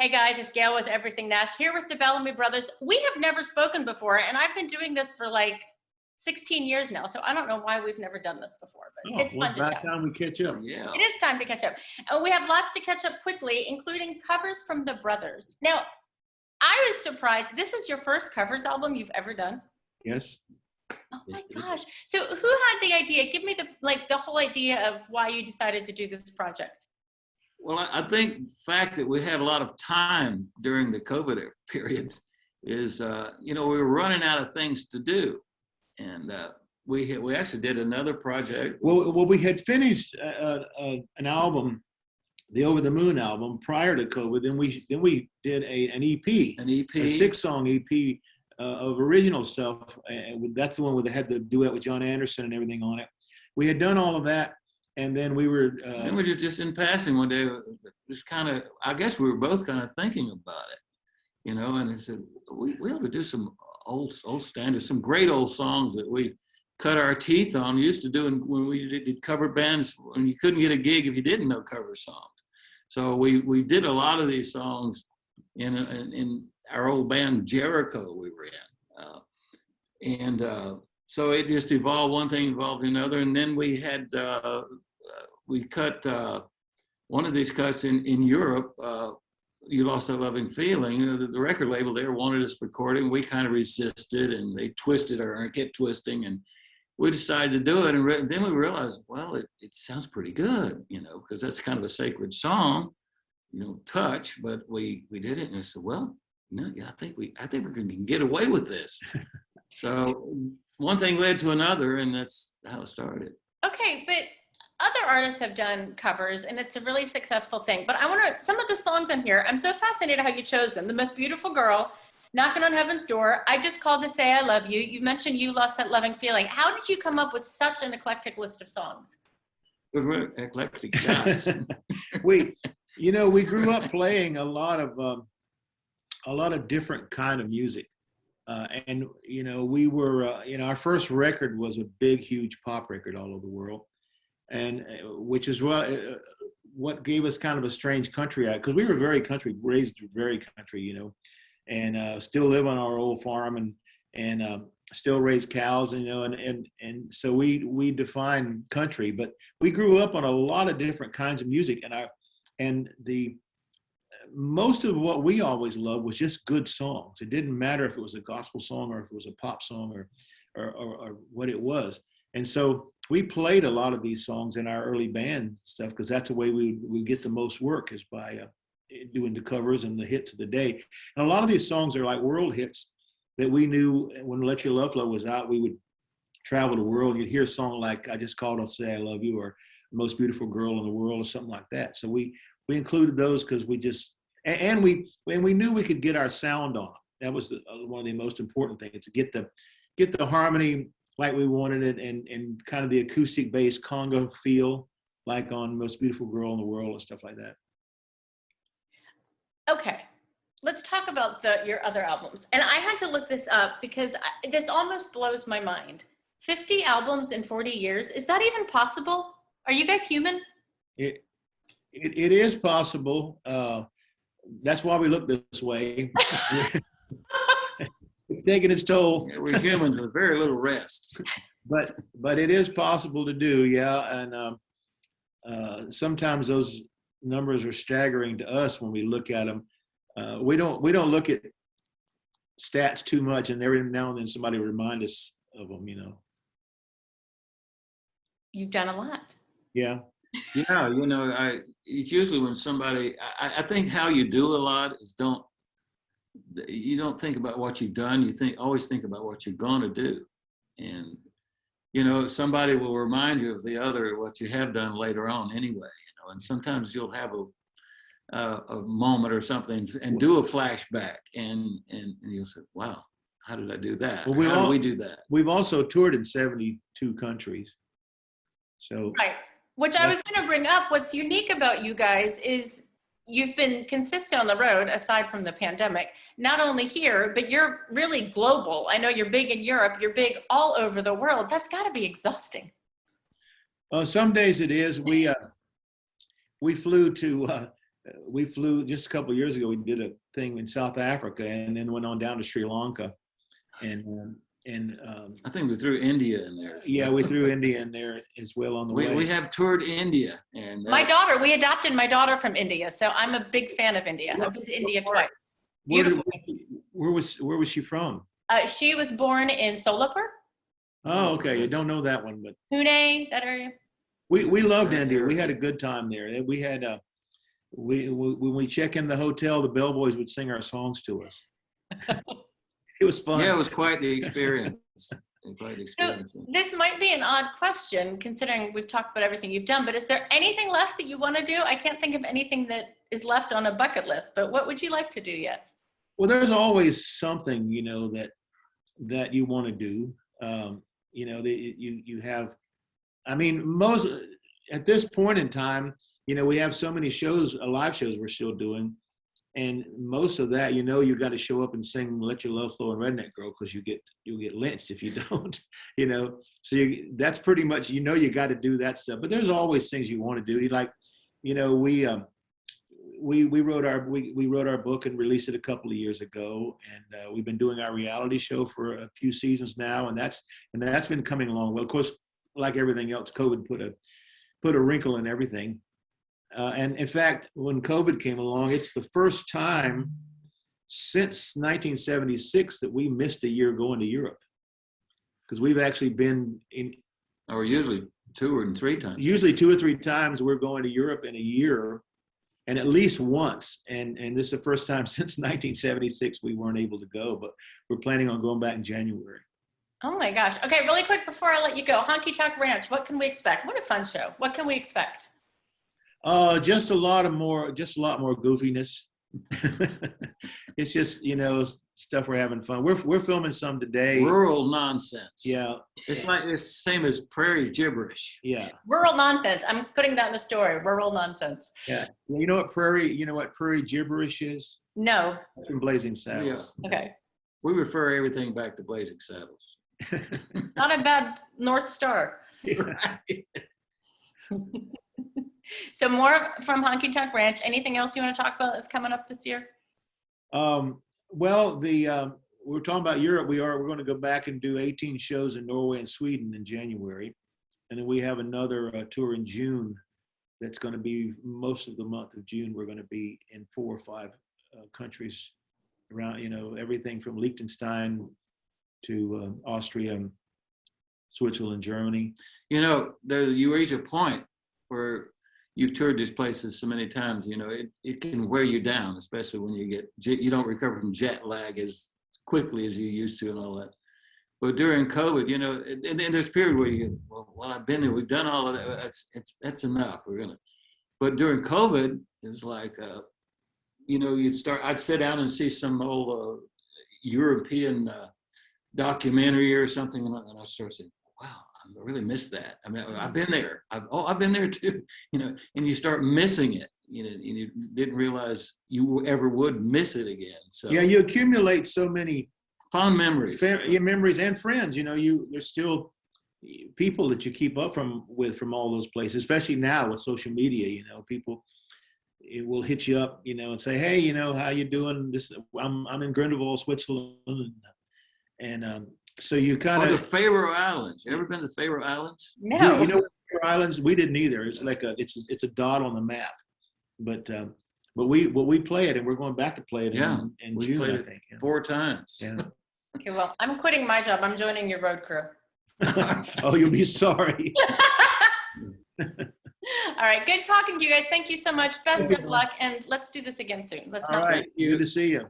Hey guys, it's Gail with Everything Nash here with the Bellamy Brothers. We have never spoken before, and I've been doing this for like 16 years now, so I don't know why we've never done this before, but it's fun to chat. Time we catch up. Yeah. It is time to catch up. We have lots to catch up quickly, including covers from the brothers. Now, I was surprised. This is your first covers album you've ever done? Yes. Oh my gosh. So who had the idea? Give me the whole idea of why you decided to do this project. Well, I think the fact that we had a lot of time during the COVID period is, we were running out of things to do. And we actually did another project. Well, we had finished an album, the Over the Moon album, prior to COVID. Then we did an EP, a 6-song EP of original stuff. And that's the one where they had the duet with John Anderson and everything on it. We had done all of that. And then we were. Then we were just in passing one day, just kind of. I guess we were both kind of thinking about it, And I said, we ought to do some old standards, some great old songs that we cut our teeth on. Used to do when we did cover bands when you couldn't get a gig if you didn't know cover songs. So we did a lot of these songs in our old band Jericho we were in, so it just evolved. One thing involved another, and then we had. We cut one of these cuts in Europe, You Lost That Loving Feeling. The record label there wanted us recording. We kind of resisted, and they twisted or kept twisting, and we decided to do it. And then we realized, well, it sounds pretty good, because that's kind of a sacred song, touch. But we did it, and I said, well, I think we can get away with this. So one thing led to another, and that's how it started. Okay, but other artists have done covers, and it's a really successful thing. But I wonder, some of the songs on here, I'm so fascinated how you chose them. The Most Beautiful Girl, Knocking on Heaven's Door, I Just Called to Say I Love You. You mentioned You Lost That Loving Feeling. How did you come up with such an eclectic list of songs? We're eclectic guys. we grew up playing a lot of different kind of music. And we were, our first record was a big, huge pop record all over the world. And which is what gave us kind of a strange country act, because we were very country, raised very country, and still live on our old farm and still raise cows, and so we define country. But we grew up on a lot of different kinds of music, and the most of what we always loved was just good songs. It didn't matter if it was a gospel song or if it was a pop song or what it was. And so we played a lot of these songs in our early band stuff, because that's the way we get the most work, is by doing the covers and the hits of the day. And a lot of these songs are like world hits that we knew when Let Your Love Flow was out. We would travel the world and you'd hear a song like I Just Called to Say I Love You, or Most Beautiful Girl in the World, or something like that. So we included those because we knew we could get our sound on. That was one of the most important things, to get the harmony like we wanted it, and kind of the acoustic bass conga feel like on Most Beautiful Girl in the World and stuff like that. Okay, let's talk about your other albums. And I had to look this up because this almost blows my mind. 50 albums in 40 years, is that even possible? Are you guys human? It is possible. That's why we look this way. It's taking its toll. Yeah, we're humans with very little rest. But it is possible to do, yeah. And sometimes those numbers are staggering to us when we look at them. We don't look at stats too much, and every now and then somebody will remind us of them. You've done a lot. Yeah. Yeah, it's usually when somebody. I think how you do a lot is you don't think about what you've done. You always think about what you're going to do. And, somebody will remind you of what you have done later on anyway, and sometimes you'll have a moment or something and do a flashback and you'll say, wow, how did I do that? Well, how do we do that? We've also toured in 72 countries. So. Right. Which I was going to bring up. What's unique about you guys is you've been consistent on the road, aside from the pandemic, not only here, but you're really global. I know you're big in Europe, you're big all over the world. That's got to be exhausting. Some days it is. We flew to we flew just a couple of years ago. We did a thing in South Africa, and then went on down to Sri Lanka, and I think we threw India in there. yeah, we threw India in there as well on the way. We have toured India, and We adopted my daughter from India, so I'm a big fan of India. I've been to India twice. Beautiful. Where was she from? She was born in Solapur, Oh, okay. I don't know that one, but Pune, that area. we loved India. We had a good time there. We had when we check in the hotel, the bellboys would sing our songs to us. It was fun. yeah, it was quite the experience. So this might be an odd question considering we've talked about everything you've done, but is there anything left that you want to do? I can't think of anything that is left on a bucket list, but what would you like to do yet? Well, there's always something, that you want to do. You have, I mean, most at this point in time, we have so many shows, live shows we're still doing. And most of that, you got to show up and sing "Let Your Love Flow" and "Redneck Girl" because you'll get lynched if you don't. So that's pretty much you got to do that stuff. But there's always things you want to do. We wrote our book and released it a couple of years ago, and we've been doing our reality show for a few seasons now, and that's been coming along well. Of course, like everything else, COVID put a wrinkle in everything. And in fact, when COVID came along, it's the first time since 1976 that we missed a year going to Europe, because we've actually been in. Or usually 2 or 3 times. Usually 2 or 3 times we're going to Europe in a year, and at least once. And this is the first time since 1976 we weren't able to go, but we're planning on going back in January. Oh my gosh. Okay, really quick before I let you go, Honky Tonk Ranch, what can we expect? What a fun show. What can we expect? Just a lot more goofiness. It's just, stuff we're having fun. We're filming some today. Rural nonsense. Yeah. It's like the same as prairie gibberish. Yeah. Rural nonsense. I'm putting that in the story. Rural nonsense. Yeah. You know what prairie gibberish is? No. It's from Blazing Saddles. Yeah. Okay. We refer everything back to Blazing Saddles. Not a bad North Star. Right. So more from Honky Tonk Ranch. Anything else you want to talk about that's coming up this year? Well, we're talking about Europe. We're going to go back and do 18 shows in Norway and Sweden in January. And then we have another tour in June that's going to be most of the month of June. We're going to be in 4 or 5 countries around, everything from Liechtenstein to Austria, Switzerland, Germany. You reach a point where you've toured these places so many times, it can wear you down, especially when you don't recover from jet lag as quickly as you used to and all that. But during COVID, and there's a period where you go, well, I've been there, we've done all of that. That's enough. But during COVID, it was like, I'd sit down and see some old European documentary or something, and I start saying, wow, I really miss that. I mean, I've been there. I've been there too, and you start missing it, and you didn't realize you ever would miss it again. So yeah, you accumulate so many fond memories, memories and friends. There's still people that you keep up from all those places, especially now with social media. People will hit you up, and say, hey, how you doing? I'm in Grindelwald, Switzerland, and so you kind of. Or the Faroe Islands. You ever been to the Faroe Islands? No. Faroe Islands? We didn't either. It's like it's a dot on the map, but we play it, and we're going back to play it in June, I think. 4 times. Yeah. Okay, well, I'm quitting my job. I'm joining your road crew. Oh, you'll be sorry. All right, good talking to you guys. Thank you so much. Best of luck, and let's do this again soon. All right, good to see you.